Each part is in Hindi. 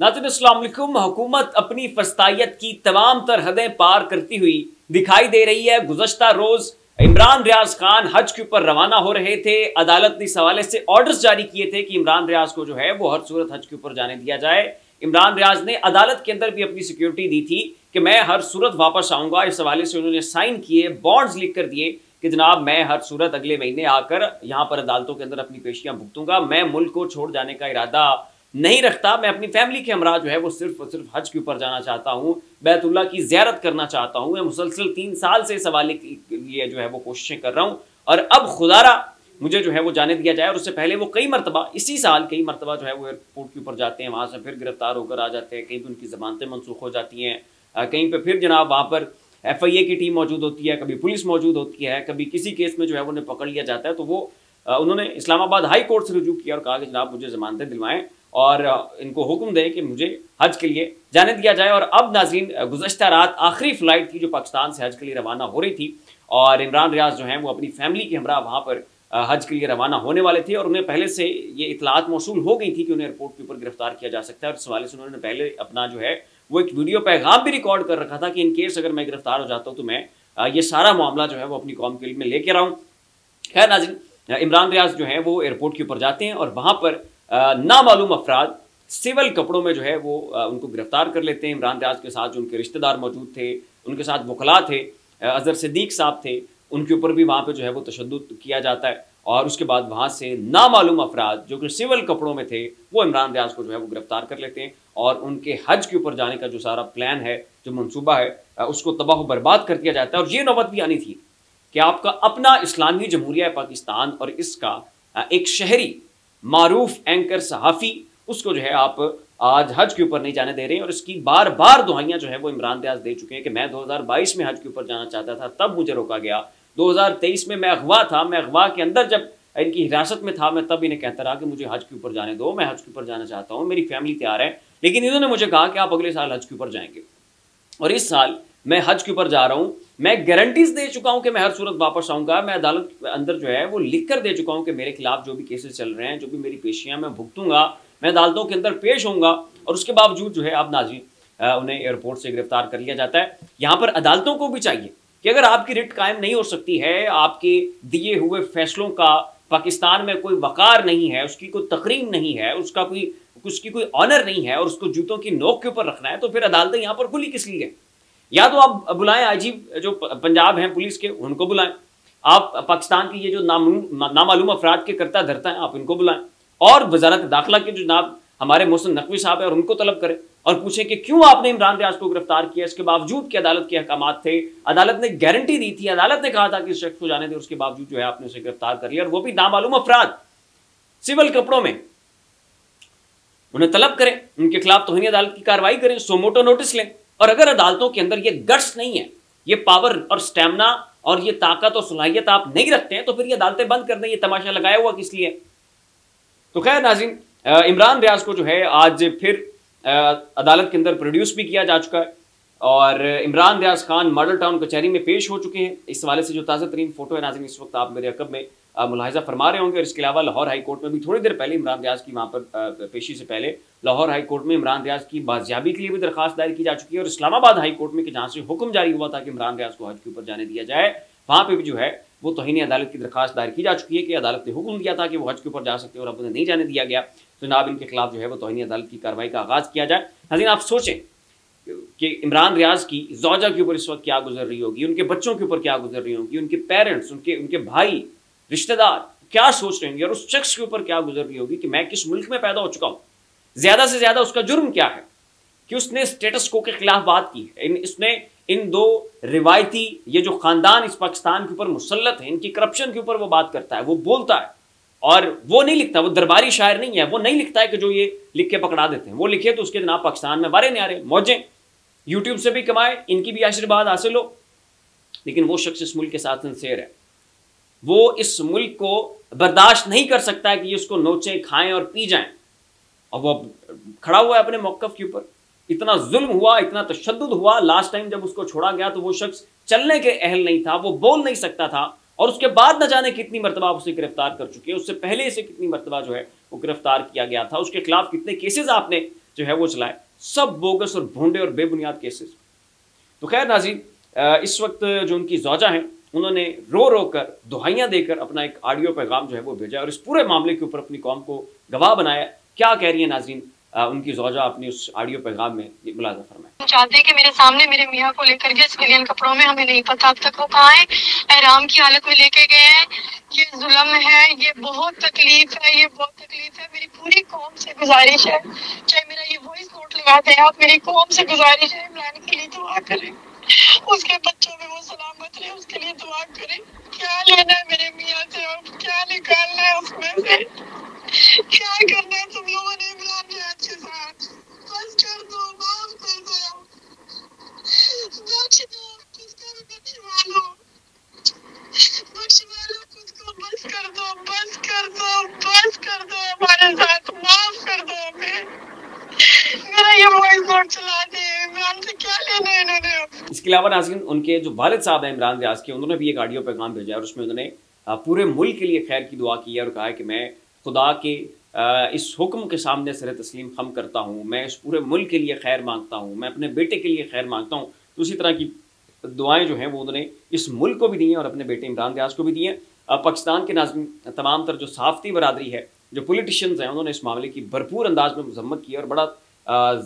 नाज़रीन अस्सलाम वालेकुम। हुकूमत अपनी फस्तायत की तमाम तर हदें पार करती हुई दिखाई दे रही है। गुज़श्ता रोज इमरान रियाज खान हज के ऊपर रवाना हो रहे थे। अदालत ने इस हवाले से ऑर्डर्स जारी किए थे कि इमरान रियाज को जो है वो हर सूरत हज के ऊपर जाने दिया जाए। इमरान रियाज ने अदालत के अंदर भी अपनी सिक्योरिटी दी थी कि मैं हर सूरत वापस आऊंगा। इस हवाले से उन्होंने साइन किए, बॉन्ड्स लिख कर दिए कि जनाब मैं हर सूरत अगले महीने आकर यहाँ पर अदालतों के अंदर अपनी पेशियां भुगतूंगा। मैं मुल्क को छोड़ जाने का इरादा नहीं रखता। मैं अपनी फैमिली के हमरा जो है वो सिर्फ और सिर्फ हज के ऊपर जाना चाहता हूँ, बैतुल्लाह की ज़ियारत करना चाहता हूँ। मैं मुसलसल 3 साल से इस हवाले के लिए जो है वो कोशिशें कर रहा हूँ और अब खुदारा मुझे जो है वो जाने दिया जाए। और उससे पहले वो कई मरतबा इसी साल कई मरतबा जो है वो एयरपोर्ट के ऊपर जाते हैं, वहाँ से फिर गिरफ्तार होकर आ जाते हैं। कहीं पर उनकी ज़मानतें मनसूख हो जाती हैं, कहीं पर फिर जनाब वहाँ पर FIA की टीम मौजूद होती है, कभी पुलिस मौजूद होती है, कभी किसी केस में जो है उन्हें पकड़ लिया जाता है। तो वो उन्होंने इस्लामाबाद हाई कोर्ट से रुजू किया और कहा कि जनाब मुझे ज़मानतें दिलवाएं और इनको हुक्म दें कि मुझे हज के लिए जाने दिया जाए। और अब नाज़रीन गुज़श्ता रात आखिरी फ़्लाइट थी जो पाकिस्तान से हज के लिए रवाना हो रही थी और इमरान रियाज जो हैं वो अपनी फैमिली के हमरा वहाँ पर हज के लिए रवाना होने वाले थे और उन्हें पहले से ये इतलात मौसूल हो गई थी कि उन्हें एयरपोर्ट के ऊपर गिरफ्तार किया जा सकता है। और इस हवाले से उन्होंने पहले अपना जो है वो एक वीडियो पैगाम भी रिकॉर्ड कर रखा था कि इन केस अगर मैं गिरफ्तार हो जाता हूँ तो मैं ये सारा मामला जो है वो अपनी कौम के लिए में लेकर आऊँ। खैर नाज़रीन इमरान रियाज जो है वो एयरपोर्ट के ऊपर जाते हैं और वहाँ पर नामालूम अफराद सिविल कपड़ों में जो है वो उनको गिरफ्तार कर लेते हैं। इमरान रियाज के साथ जो उनके रिश्तेदार मौजूद थे, उनके साथ वकला थे, अजहर सिद्दीक साहब थे, उनके ऊपर भी वहाँ पे जो है वो तशद्दुद किया जाता है। और उसके बाद वहाँ से नामालूम अफराद जो कि सिविल कपड़ों में थे वो इमरान रियाज को जो है वो गिरफ्तार कर लेते हैं और उनके हज के ऊपर जाने का जो सारा प्लान है, जो मनसूबा है, उसको तबाह बर्बाद कर दिया जाता है। और ये नौबत भी आनी थी कि आपका अपना इस्लामी जमहूरिया पाकिस्तान और इसका एक शहरी मारूफ एंकर सहाफ़ी, उसको जो है आप आज हज के ऊपर नहीं जाने दे रहे हैं। और इसकी बार बार दुहाइयाँ जो है वो इमरान रियाज दे चुके हैं कि मैं 2022 में हज के ऊपर जाना चाहता था, तब मुझे रोका गया। 2023 में मैं अगवा था, मैं अगवा के अंदर जब इनकी हिरासत में था, मैं तब इन्हें कहता रहा कि मुझे हज के ऊपर जाने दो, मैं हज के ऊपर जाना चाहता हूँ, मेरी फैमिली तैयार है। लेकिन इन्होंने मुझे कहा कि आप अगले साल हज के ऊपर जाएंगे और इस साल मैं हज के ऊपर जा रहा हूँ। मैं गारंटीज दे चुका हूँ कि मैं हर सूरत वापस आऊँगा। मैं अदालत के अंदर जो है वो लिख कर दे चुका हूँ कि मेरे खिलाफ जो भी केसेस चल रहे हैं, जो भी मेरी पेशियाँ मैं भुगतूंगा, मैं अदालतों के अंदर पेश होऊंगा। और उसके बावजूद जो है अब नाज़रीन उन्हें एयरपोर्ट से गिरफ्तार कर लिया जाता है। यहाँ पर अदालतों को भी चाहिए कि अगर आपकी रिट कायम नहीं हो सकती है, आपके दिए हुए फैसलों का पाकिस्तान में कोई वक़ार नहीं है, उसकी कोई तकरीम नहीं है, उसकी कोई ऑनर नहीं है और उसको जूतों की नोक के ऊपर रखना है, तो फिर अदालतें यहाँ पर खुली किस लिए? या तो आप बुलाएं IG जो पंजाब हैं पुलिस के, उनको बुलाएं। आप पाकिस्तान के ये जो नामालूम अफराद के करता धरता है, आप इनको बुलाएं। और वजारत दाखिला के जो जनाब हमारे मोहसिन नकवी साहब है और उनको तलब करें और पूछें कि क्यों आपने इमरान रियाज को गिरफ्तार किया, इसके बावजूद कि अदालत के अहकामात थे, अदालत ने गारंटी दी थी, अदालत ने कहा था कि इस शख्स को जाने दें, उसके बावजूद जो है आपने उसे गिरफ्तार कर लिया और वो भी नामालूम अफराद सिविल कपड़ों में। उन्हें तलब करें, उनके खिलाफ तौहीन अदालत की कार्रवाई करें, सोमोटो नोटिस लें। और अगर अदालतों के अंदर ये गट्स नहीं है, ये पावर और स्टैमिना और ये ताकत और सलाहियत आप नहीं रखते हैं, तो फिर ये अदालतें बंद कर दें। ये तमाशा लगाया हुआ किस लिए? तो खैर नाज़रीन इमरान रियाज को जो है आज फिर अदालत के अंदर प्रोड्यूस भी किया जा चुका है और इमरान रियाज खान मॉडल टाउन कचहरी में पेश हो चुके हैं। इस हवाले से जो ताज़ा तरीन फोटो है नाज़रीन इस वक्त आप मेरे अकब में मुलाहिजा फरमा रहे होंगे। और इसके अलावा लाहौर हाई कोर्ट में भी थोड़ी देर पहले इमरान रियाज की वहाँ पर पेशी से पहले लाहौर हाई कोर्ट में इमरान रियाज की बाजियाबी के लिए भी दरखास्त दायर की जा चुकी है। और इस्लामाबाद हाई कोर्ट में कि जहाँ से हुक्म जारी हुआ था कि इमरान रियाज को हज के ऊपर जाने दिया जाए, वहाँ पर भी जो है वो तौहीन अदालत की दरखास्त दायर की जा चुकी है कि अदालत ने हुक्म दिया था कि वो हज के ऊपर जा सकते हैं और अब उन्हें नहीं जाने दिया गया। तो जनाब इनके खिलाफ जो है वो तौहीन अदालत की कार्रवाई का आगाज़ किया जाए। नाज़रीन आप सोचें कि इमरान रियाज की ज़ौजा के ऊपर इस वक्त क्या गुजर रही होगी, उनके बच्चों के ऊपर क्या गुजर रही होगी, उनके पेरेंट्स, उनके भाई रिश्तेदार क्या सोच रहे होंगे और उस शख्स के ऊपर क्या गुजर रही होगी कि मैं किस मुल्क में पैदा हो चुका हूँ। ज़्यादा से ज़्यादा उसका जुर्म क्या है कि उसने स्टेटस को के खिलाफ बात की है। इसने इन 2 रिवायती ये जो ख़ानदान इस पाकिस्तान के ऊपर मुसल्लत है, इनकी करप्शन के ऊपर वो बात करता है, वो बोलता है। और वो नहीं लिखता, वो दरबारी शायर नहीं है, वो नहीं लिखता है कि जो ये लिख के पकड़ा देते हैं। वो लिखे तो उसके जनाब पाकिस्तान में बारे न्यारे मौजें, यूट्यूब से भी कमाए, इनकी भी आशीर्वाद हासिल हो। लेकिन वो शख्स इस मुल्क के साथ सिंसेर है, वो इस मुल्क को बर्दाश्त नहीं कर सकता है कि ये उसको नोचें, खाएं और पी जाएं। और वो खड़ा हुआ है अपने मौक़िफ़ के ऊपर। इतना जुल्म हुआ, इतना तशद्दुद हुआ, लास्ट टाइम जब उसको छोड़ा गया तो वो शख्स चलने के अहल नहीं था, वो बोल नहीं सकता था। और उसके बाद न जाने कितनी मरतबा उसे गिरफ्तार कर चुके हैं, उससे पहले इसे कितनी मरतबा जो है वो गिरफ्तार किया गया था, उसके खिलाफ कितने केसेस आपने जो है वो चलाए, सब बोगस और भोंडे और बेबुनियाद केसेस। तो खैर नाज़रीन, इस वक्त जो उनकी ज़ौजा हैं उन्होंने रो रो कर दुहाइयाँ देकर अपना एक ऑडियो पैगाम जो है वो भेजा और इस पूरे मामले के ऊपर अपनी कौम को गवाह बनाया। क्या कह रही है नाज़रीन उनकी ज़ौजा अपनी उस ऑडियो पैगाम में, ये मुलाज़ा फरमाएं। चाहते हैं कि मेरे सामने मेरे मियाँ को लेकर के सिविलियन कपड़ों में, हमें नहीं पता अब तक वो कहाँ है, एहराम की हालत में लेके गए हैं। ये जुल्म है, ये बहुत तकलीफ है, ये बहुत तकलीफ है। मेरी पूरी कौम से गुजारिश है, चाहे मेरा ये वॉइस नोट लगाते हैं आप, मेरी कौम से गुजारिश है इमरान के लिए दुआ करें, उसके बच्चों में वो सलामत रहे, उसके लिए दुआ करें। क्या लेना है मेरे मियाँ से, अब क्या निकालना है उसमें से, क्या करना है तुम लोगों ने इमरान के अच्छे साथ, बस कर दो, माफ कर दो, बख्श दो, खुद को भी बख्शवा लो, बख्शवा लो खुद को, बस कर दो, बस कर दो, बस कर दो हमारे साथ, माफ कर दो हमें। मेरा ये वॉइस नोट चला दे, इमरान से क्या लेना है इन्होंने। इसके अलावा नाज़रीन उनके जो वालिद साहब हैं इमरान रियाज के, उन्होंने भी एक ऑडियो पैगाम भेजा और उसमें उन्होंने पूरे मुल्क के लिए खैर की दुआ की है और कहा है कि मैं खुदा के इस हुक्म के सामने सर तस्लीम खम करता हूँ, मैं इस पूरे मुल्क के लिए खैर मांगता हूँ, मैं अपने बेटे के लिए खैर मांगता हूँ। तो उसी तरह की दुआएं जो हैं वो उन्होंने इस मुल्क को भी दी हैं और अपने बेटे इमरान रियाज को भी दी हैं। पाकिस्तान के नाज़रीन तमाम तर जो सहाफ़ती बरादरी है, जो पॉलिटिशियंस हैं, उन्होंने इस मामले की भरपूर अंदाज में मजम्मत की और बड़ा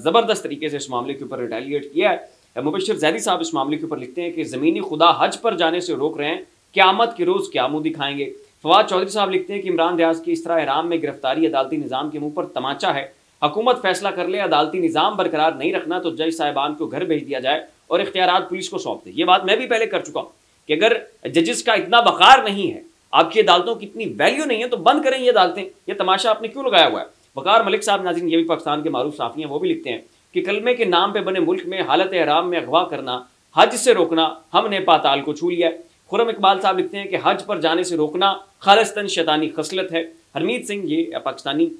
ज़बरदस्त तरीके से इस मामले के ऊपर रिटेलिएट किया है। मुबश्शिर ज़ैदी साहब इस मामले के ऊपर लिखते हैं कि ज़मीनी खुदा हज पर जाने से रोक रहे हैं, क़यामत के रोज़ क्या मुँह दिखाएंगे। फवाद चौधरी साहब लिखते हैं कि इमरान रियाज की इस तरह इहराम में गिरफ्तारी अदालती निज़ाम के मुंह पर तमाचा है। हुकूमत फैसला कर ले, अदालती निज़ाम बरकरार नहीं रखना तो जज साहिबान को घर भेज दिया जाए और इख्तियारात पुलिस को सौंप दे। ये बात मैं भी पहले कर चुका हूँ कि अगर जजेस का इतना वक़ार नहीं है, आपकी अदालतों की इतनी वैल्यू नहीं है, तो बंद करें ये अदालतें। ये तमाशा आपने क्यों लगाया हुआ है। वक़ार मलिक साहब नाज़रीन, ये भी पाकिस्तान के मारूफ साफ़ी हैं, वो भी लिखते हैं कि कलमे के नाम पर बने मुल्क में हालत एहराम में अगवा करना, हज से रोकना, हमने पाताल को छू लिया है। खुरम इकबाल साहब लिखते हैं कि हज पर जाने से रोकना खालिस्तन शैतानी खसलत है। हरमीत सिंह ये पाकिस्तानी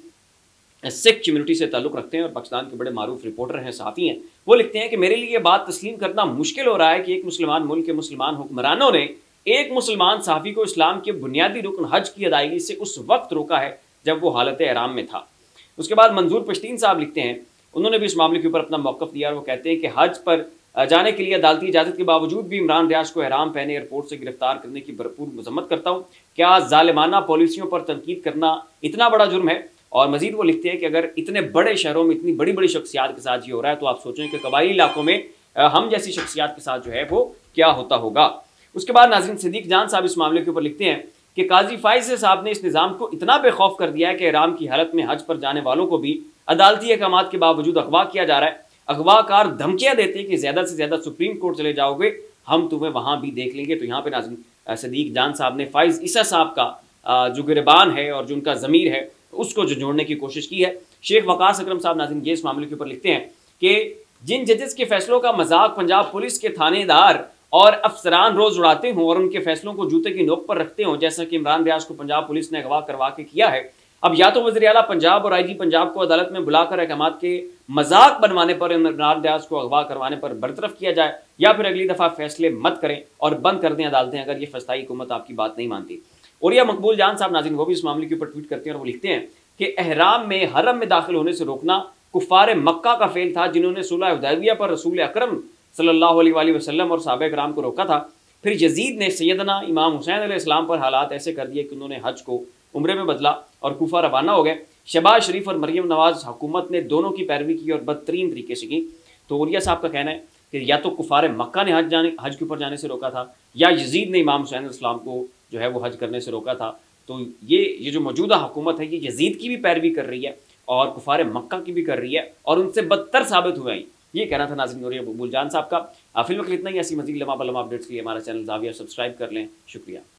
सिख कम्युनिटी से ताल्लुक़ रखते हैं और पाकिस्तान के बड़े मारूफ रिपोर्टर हैं, सहाफ़ी हैं। वो लिखते हैं कि मेरे लिए बात तस्लीम करना मुश्किल हो रहा है कि एक मुसलमान मुल्क के मुसलमान हुक्मरानों ने एक मुसलमान सहाफ़ी को इस्लाम के बुनियादी रुकन हज की अदायगी से उस वक्त रोका है जब वो हालत एहराम में था। उसके बाद मंजूर पश्तीन साहब लिखते हैं, उन्होंने भी इस मामले के ऊपर अपना मौक़िफ़ दिया और वो कहते हैं कि हज पर जाने के लिए अदालती इजाज़त के बावजूद भी इमरान रियाज को एहराम पहने एयरपोर्ट से गिरफ्तार करने की भरपूर मजम्मत करता हूँ। क्या ज़ालिमाना पॉलिसियों पर तनकीद करना इतना बड़ा जुर्म है। और मजीद वो लिखते हैं कि अगर इतने बड़े शहरों में इतनी बड़ी बड़ी शख्सियात के साथ ये हो रहा है तो आप सोचें कि कबायली इलाकों में हम जैसी शख्सियात के साथ जो है वो क्या होता होगा। उसके बाद नाज़रीन सिद्दीक जान साहब इस मामले के ऊपर लिखते हैं कि काजी फाइज साहब ने इस निज़ाम को इतना बेखौफ कर दिया है कि एहराम की हालत में हज पर जाने वालों को भी अदालती अहकामात के बावजूद अगवा किया जा रहा है। अगवाकार धमकियाँ देते हैं कि ज़्यादा से ज़्यादा सुप्रीम कोर्ट चले जाओगे, हम तुम्हें वहाँ भी देख लेंगे। तो यहाँ पे नाज़रीन सिद्दीक जान साहब ने फाइज ईसा साहब का जो गिरबान है और जो उनका ज़मीर है उसको जो जोड़ने की कोशिश की है। शेख वकास अकरम साहब नाज़रीन ये इस मामले के ऊपर लिखते हैं कि जिन जजेस के फैसलों का मजाक पंजाब पुलिस के थानेदार और अफसरान रोज़ उड़ाते हों और उनके फैसलों को जूते की नोक पर रखते हों, जैसा कि इमरान रियाज को पंजाब पुलिस ने अगवा करवा के किया है, अब या तो वज़ीर आला पंजाब और IG पंजाब को अदालत में बुलाकर अहकामात के मजाक बनवाने पर, इमरान रियाज को अगवा करवाने पर बरतरफ किया जाए, या फिर अगली दफ़ा फैसले मत करें और बंद कर दें अदालतें अगर ये फस्ताई हुकूमत आपकी बात नहीं मानती। और यह मकबूल जान साहब नाज़रीन वो भी इस मामले के ऊपर ट्वीट करते हैं और वो लिखते हैं कि एहराम में हरम में दाखिल होने से रोकना कुफ़ार मक्का का फेल था, जिन्होंने सुलह हुदैबिया पर रसूल अकरम सल्लल्लाहु अलैहि वसल्लम और सहाबा किराम को रोका था। फिर यजीद ने सैयदना इमाम हुसैन अलैहिस्सलाम पर हालात ऐसे कर दिए कि उन्होंने हज को उम्रे में बदला और कूफा रवाना हो गए। शहबाज शरीफ और मरियम नवाज हुकूमत ने दोनों की पैरवी की और बदतरीन तरीके से की। तो उरिया साहब का कहना है कि या तो कुफार मक्का ने हज के ऊपर जाने से रोका था, या यजीद ने इमाम हुसैन अलैहिस्सलाम को जो है वो हज करने से रोका था। तो ये जो मौजूदा हुकूमत है ये यजीद की भी पैरवी कर रही है और कुफार मक्का की भी कर रही है और उनसे बदतर साबित हुआ है। ये कहना था नाज़रीन उरिया मकबूल जान साहब का। फिल्म के इतना ही, ऐसी मज़ीद लम्हा बलम्हा अपडेट्स के लिए हमारा चैनल ज़ाविया सब्सक्राइब कर लें। शुक्रिया।